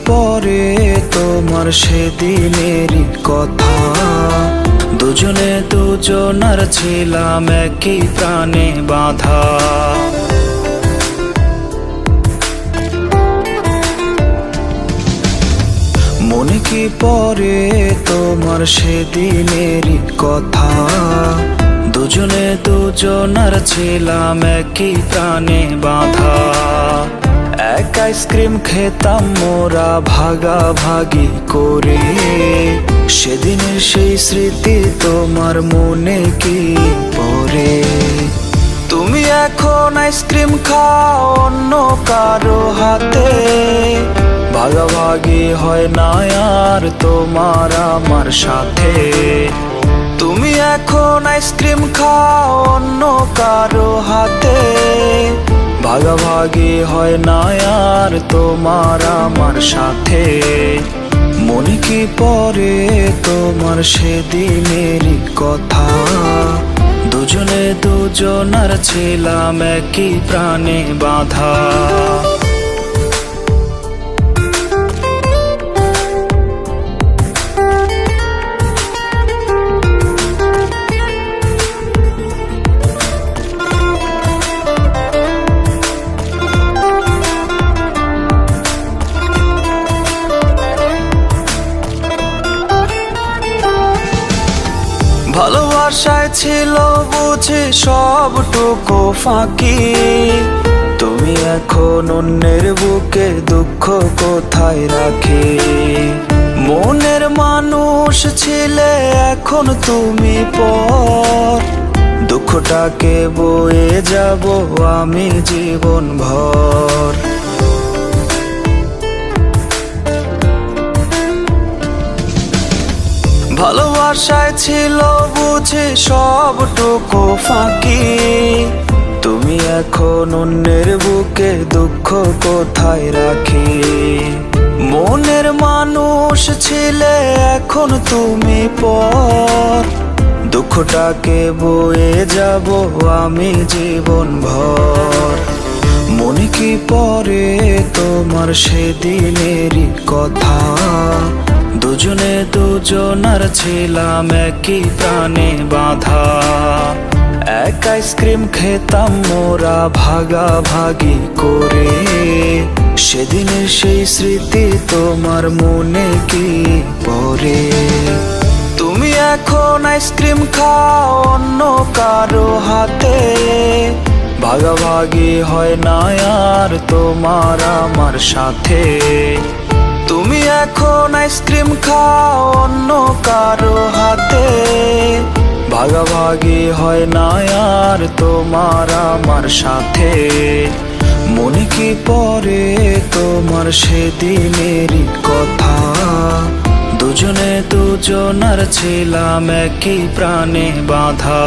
পরে তোমার সেদিনেরই কথা? দুজনে দুজনার ছিলাম একই প্রাণে বাঁধা। মনে কি পরে তোমার সেদিনেরই কথা? দুজনে দুজনার ছিলাম একই প্রাণে বাঁধা। এক আইসক্রিম খেতাম মোরা ভাগাভাগি করে। সেদিনের সেই স্মৃতি তোমার মনে কি পড়ে? তুমি এখন আইসক্রিম খাও অন্য কারো হাতে। ভাগাভাগি হয় না আর তোমার আমার সাথে। তুমি এখন আইসক্রিম খাও অন্য কারো হাতে। ভাগাভাগি হয় না আর তোমার আমার সাথে। মনে কি পরে তোমার সেদিনেরই কথা? দুজনে দুজনার ছিলাম একই প্রাণে বাঁধা। ভালোবাসায় ছিল বুঝি সবটুকু ফাঁকি। তুমি এখন অন্যের বুকে দুঃখ কোথায় রাখি? মনের মানুষ ছিলে এখন তুমি পর। দুঃখটাকে বয়ে যাব আমি জীবন ভর। ভালোবাসায় ছিল বুঝি সবটুকু ফাঁকি। তুমি এখন অন্যের বুকে দুঃখ কোথায় রাখি? মনের মানুষ ছিলে এখন তুমি পর। দুঃখটাকে বয়ে যাব আমি জীবন ভর। মনে কি পরে তোমার সেদিনেরই কথা? দুজনে দুজনার ছিলাম একই প্রাণে বাঁধা। এক আইসক্রিম খেতাম মোরা ভাগাভাগি করে। সেদিনের সেই স্মৃতি তোমার মনে কি পড়ে? তুমি এখন আইসক্রিম খাও অন্য কারো হাতে। ভাগাভাগি হয় না আর তোমার আমার সাথে। তুমি এখন আইসক্রিম খাও অন্য কারো হাতে। ভাগাভাগি হয় না আর তোমার আমার সাথে। মনে কি পরে তোমার সেদিনেরই কথা? দুজনে দুজনার ছিলাম একই প্রাণে বাঁধা।